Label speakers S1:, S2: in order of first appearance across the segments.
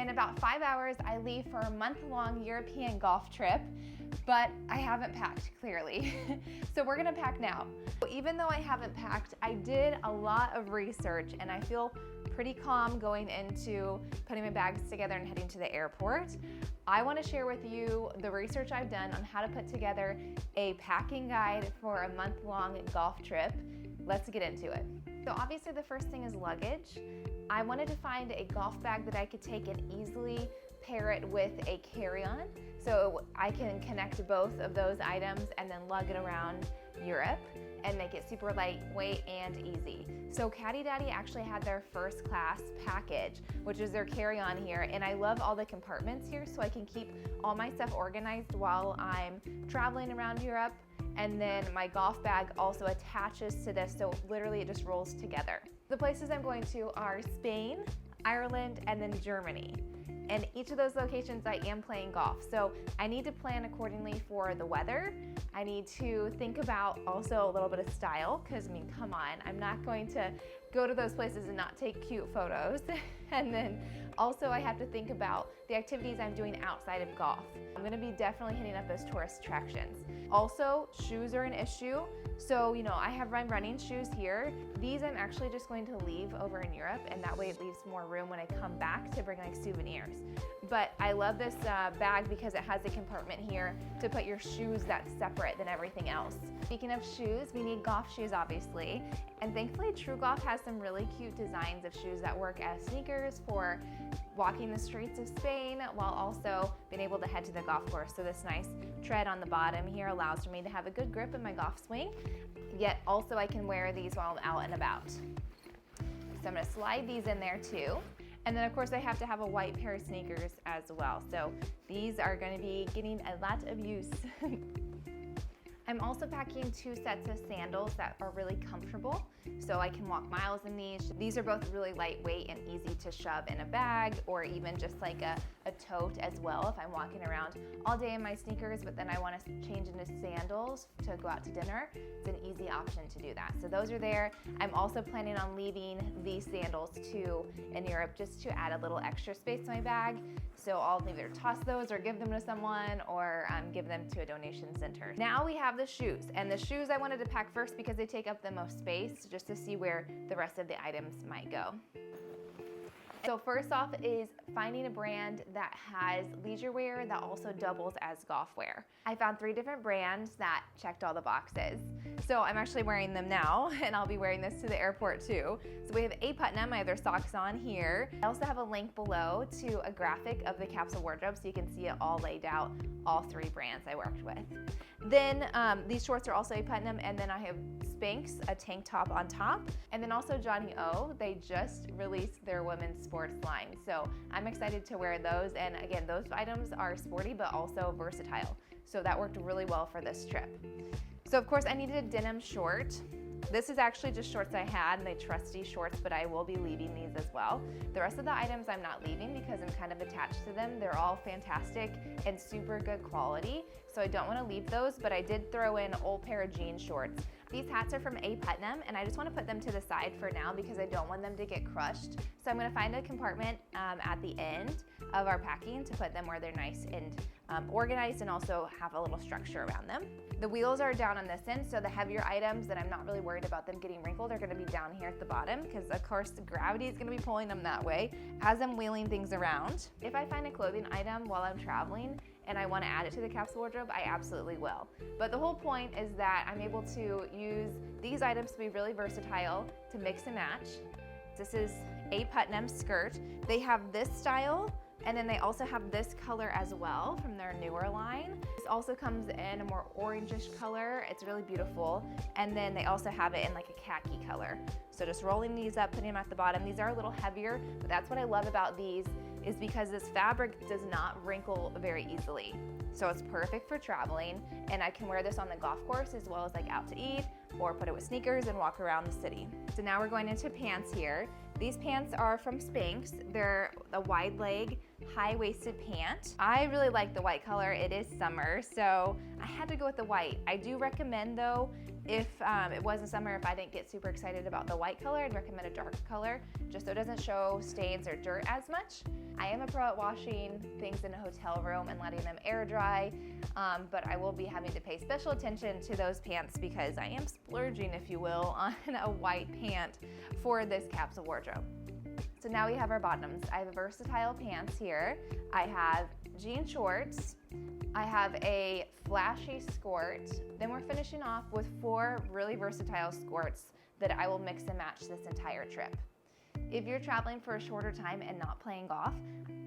S1: In about 5 hours, I leave for a month-long European golf trip, but I haven't packed, clearly. So we're gonna pack now. Even though I haven't packed, I did a lot of research and I feel pretty calm going into putting my bags together and heading to the airport. I want to share with you the research I've done on how to put together a packing guide for a month-long golf trip. Let's get into it. So obviously the first thing is luggage. I wanted to find a golf bag that I could take and easily pair it with a carry-on so I can connect both of those items and then lug it around Europe and make it super lightweight and easy. So Caddy Daddy actually had their first class package, which is their carry-on here, and I love all the compartments here so I can keep all my stuff organized while I'm traveling around Europe. And then my golf bag also attaches to this, so literally it just rolls together. The places I'm going to are Spain, Ireland, and then Germany. And each of those locations I am playing golf. So I need to plan accordingly for the weather. I need to think about also a little bit of style, because I mean, come on, I'm not going to go to those places and not take cute photos. And then also I have to think about the activities I'm doing outside of golf. I'm gonna be definitely hitting up those tourist attractions. Also, shoes are an issue. So, you know, I have my running shoes here. These I'm actually just going to leave over in Europe, and that way it leaves more room when I come back to bring like souvenirs. But I love this bag because it has a compartment here to put your shoes that's separate than everything else. Speaking of shoes, we need golf shoes obviously. And thankfully True Golf has some really cute designs of shoes that work as sneakers for walking the streets of Spain while also being able to head to the golf course. So this nice tread on the bottom here allows for me to have a good grip in my golf swing, yet also I can wear these while I'm out and about. So I'm gonna slide these in there too. And then of course I have to have a white pair of sneakers as well. So these are gonna be getting a lot of use. I'm also packing 2 sets of sandals that are really comfortable, so I can walk miles in these. These are both really lightweight and easy to shove in a bag or even just like a tote as well if I'm walking around all day in my sneakers, but then I want to change into sandals to go out to dinner. It's an easy option to do that. So those are there. I'm also planning on leaving these sandals too in Europe just to add a little extra space to my bag. So I'll either toss those or give them to someone or give them to a donation center. Now we have the shoes, and the shoes I wanted to pack first because they take up the most space, just to see where the rest of the items might go. So first off is finding a brand that has leisure wear that also doubles as golf wear. I found 3 different brands that checked all the boxes. So I'm actually wearing them now, and I'll be wearing this to the airport too. So we have A. Putnam, I have their socks on here. I also have a link below to a graphic of the capsule wardrobe so you can see it all laid out, all 3 brands I worked with. Then these shorts are also A. Putnam, and then I have Spanx, a tank top on top, and then also Johnny O. They just released their women's sports line, so I'm excited to wear those. And again, those items are sporty but also versatile, so that worked really well for this trip. So of course I needed a denim short. This is actually just shorts I had, and they trusty shorts, but I will be leaving these as well. The rest of the items I'm not leaving because I'm kind of attached to them. They're all fantastic and super good quality, so I don't want to leave those, but I did throw in an old pair of jean shorts. These hats are from A. Putnam, and I just want to put them to the side for now because I don't want them to get crushed. So I'm going to find a compartment at the end of our packing to put them where they're nice and organized and also have a little structure around them. The wheels are down on this end, so the heavier items that I'm not really worried about them getting wrinkled are going to be down here at the bottom because of course the gravity is going to be pulling them that way as I'm wheeling things around. If I find a clothing item while I'm traveling and I want to add it to the capsule wardrobe, I absolutely will. But the whole point is that I'm able to use these items to be really versatile, to mix and match. This is A. Putnam skirt. They have this style, and then they also have this color as well from their newer line. This also comes in a more orangish color. It's really beautiful. And then they also have it in like a khaki color. So just rolling these up, putting them at the bottom. These are a little heavier, but that's what I love about these is because this fabric does not wrinkle very easily. So it's perfect for traveling, and I can wear this on the golf course as well as like out to eat or put it with sneakers and walk around the city. So now we're going into pants here. These pants are from Spanx. They're a wide leg, high-waisted pant. I really like the white color. It is summer, so I had to go with the white. I do recommend though, if it wasn't summer, if I didn't get super excited about the white color, I'd recommend a dark color just so it doesn't show stains or dirt as much. I am a pro at washing things in a hotel room and letting them air dry, but I will be having to pay special attention to those pants because I am splurging, if you will, on a white pant for this capsule wardrobe. So now we have our bottoms. I have versatile pants here. I have jean shorts. I have a flashy skirt. Then we're finishing off with 4 really versatile skirts that I will mix and match this entire trip. If you're traveling for a shorter time and not playing golf,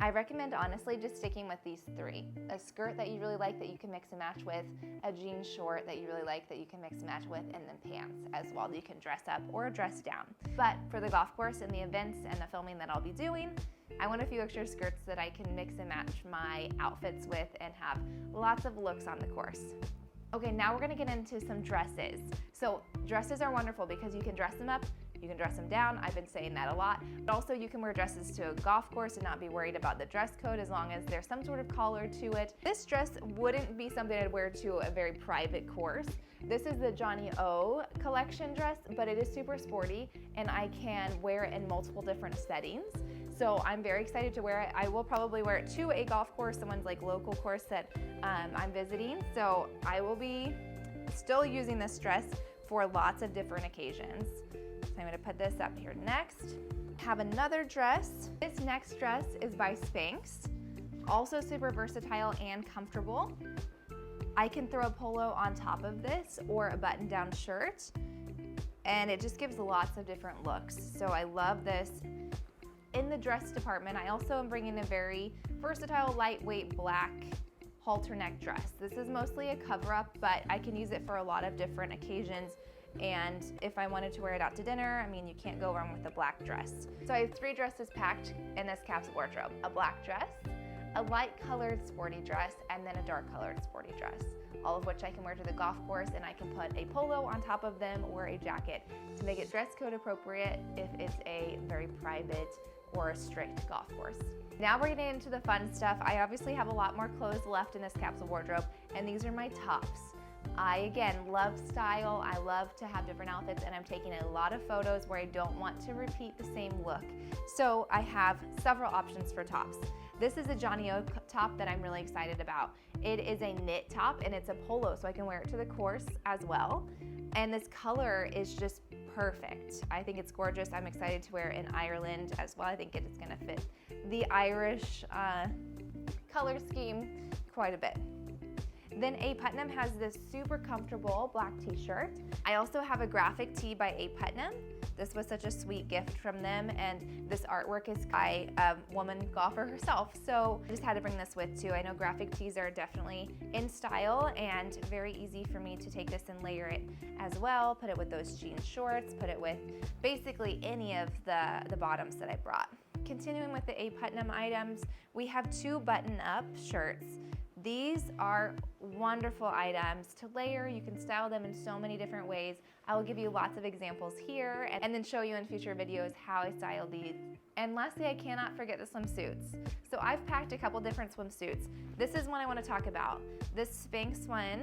S1: I recommend honestly just sticking with these 3. A skirt that you really like that you can mix and match with, a jean short that you really like that you can mix and match with, and then pants as well that you can dress up or dress down. But for the golf course and the events and the filming that I'll be doing, I want a few extra skirts that I can mix and match my outfits with and have lots of looks on the course. Okay, now we're gonna get into some dresses. So dresses are wonderful because you can dress them up, you can dress them down. I've been saying that a lot. But also you can wear dresses to a golf course and not be worried about the dress code as long as there's some sort of collar to it. This dress wouldn't be something I'd wear to a very private course. This is the Johnny O collection dress, but it is super sporty and I can wear it in multiple different settings. So I'm very excited to wear it. I will probably wear it to a golf course, someone's like local course that I'm visiting. So I will be still using this dress for lots of different occasions. So I'm gonna put this up here next. Have another dress. This next dress is by Spanx. Also super versatile and comfortable. I can throw a polo on top of this or a button-down shirt, and it just gives lots of different looks. So I love this. In the dress department, I also am bringing a very versatile, lightweight black halter neck dress. This is mostly a cover-up, but I can use it for a lot of different occasions. And if I wanted to wear it out to dinner, I mean, you can't go wrong with a black dress. So I have 3 dresses packed in this capsule wardrobe. A black dress, a light colored sporty dress, and then a dark colored sporty dress. All of which I can wear to the golf course, and I can put a polo on top of them or a jacket to make it dress code appropriate if it's a very private or a strict golf course. Now we're getting into the fun stuff. I obviously have a lot more clothes left in this capsule wardrobe, and these are my tops. I, again, love style. I love to have different outfits, and I'm taking a lot of photos where I don't want to repeat the same look. So I have several options for tops. This is a Johnny O top that I'm really excited about. It is a knit top and it's a polo, so I can wear it to the course as well. And this color is just perfect. I think it's gorgeous. I'm excited to wear it in Ireland as well. I think it's gonna fit the Irish color scheme quite a bit. Then A. Putnam has this super comfortable black t-shirt. I also have a graphic tee by A. Putnam. This was such a sweet gift from them, and this artwork is by a woman golfer herself, so I just had to bring this with too. I know graphic tees are definitely in style and very easy for me to take this and layer it as well, put it with those jean shorts, put it with basically any of the bottoms that I brought. Continuing with the A. Putnam items, we have 2 button-up shirts. These are wonderful items to layer. You can style them in so many different ways. I will give you lots of examples here and then show you in future videos how I style these. And lastly, I cannot forget the swimsuits. So I've packed a couple different swimsuits. This is one I want to talk about. This Spanx one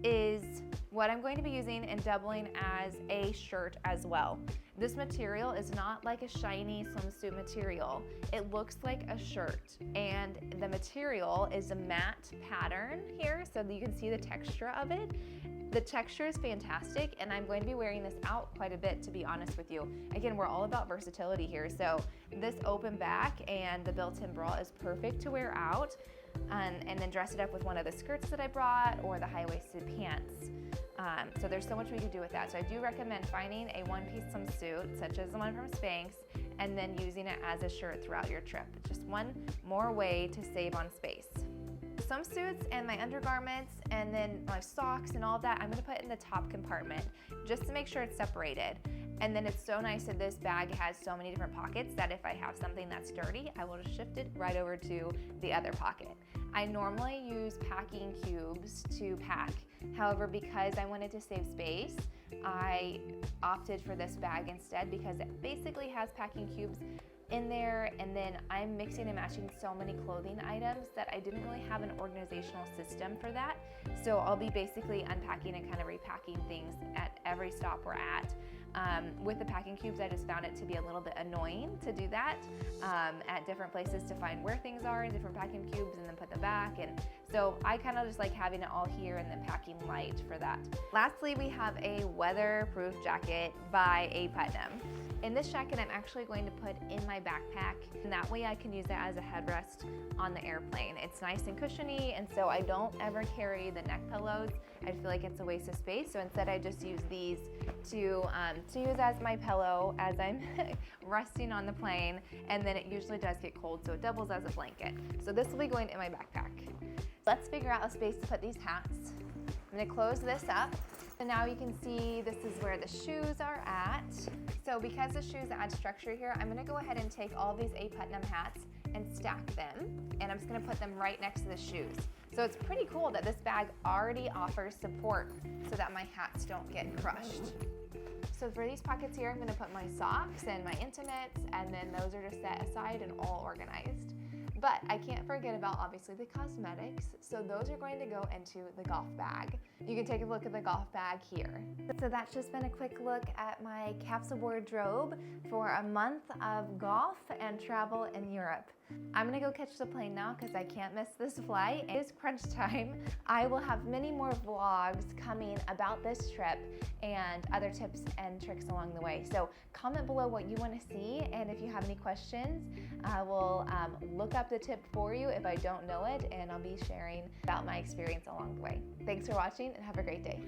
S1: is what I'm going to be using and doubling as a shirt as well. This material is not like a shiny swimsuit material. It looks like a shirt, and the material is a matte pattern here, so that you can see the texture of it. The texture is fantastic, and I'm going to be wearing this out quite a bit, to be honest with you. Again, we're all about versatility here, so this open back and the built-in bra is perfect to wear out, and then dress it up with one of the skirts that I brought or the high-waisted pants. So there's so much we can do with that. So I do recommend finding a one-piece swimsuit, such as the one from Spanx, and then using it as a shirt throughout your trip. Just one more way to save on space. Swimsuits and my undergarments and then my socks and all of that, I'm gonna put in the top compartment just to make sure it's separated. And then it's so nice that this bag has so many different pockets that if I have something that's dirty, I will just shift it right over to the other pocket. I normally use packing cubes to pack. However, because I wanted to save space, I opted for this bag instead because it basically has packing cubes in there, and then I'm mixing and matching so many clothing items that I didn't really have an organizational system for that. So I'll be basically unpacking and kind of repacking things at every stop we're at. With the packing cubes, I just found it to be a little bit annoying to do that at different places to find where things are in different packing cubes and then put them back. And so I kind of just like having it all here and then packing light for that. Lastly, we have a weatherproof jacket by A. Putnam. In this jacket, I'm actually going to put in my backpack, and that way I can use it as a headrest on the airplane. It's nice and cushiony, and so I don't ever carry the neck pillows. I feel like it's a waste of space, so instead I just use these to use as my pillow as I'm resting on the plane, and then it usually does get cold, so it doubles as a blanket. So this will be going in my backpack. Let's figure out a space to put these hats. I'm gonna close this up. So now you can see this is where the shoes are at. So because the shoes add structure here, I'm gonna go ahead and take all these A. Putnam hats and stack them, and I'm just gonna put them right next to the shoes. So it's pretty cool that this bag already offers support so that my hats don't get crushed. So for these pockets here, I'm gonna put my socks and my intimates, and then those are just set aside and all organized. But I can't forget about obviously the cosmetics, so those are going to go into the golf bag. You can take a look at the golf bag here. So that's just been a quick look at my capsule wardrobe for a month of golf and travel in Europe. I'm gonna go catch the plane now because I can't miss this flight. It is crunch time. I will have many more vlogs coming about this trip and other tips and tricks along the way. So comment below what you want to see, and if you have any questions, I will look up the tip for you if I don't know it, and I'll be sharing about my experience along the way. Thanks for watching and have a great day.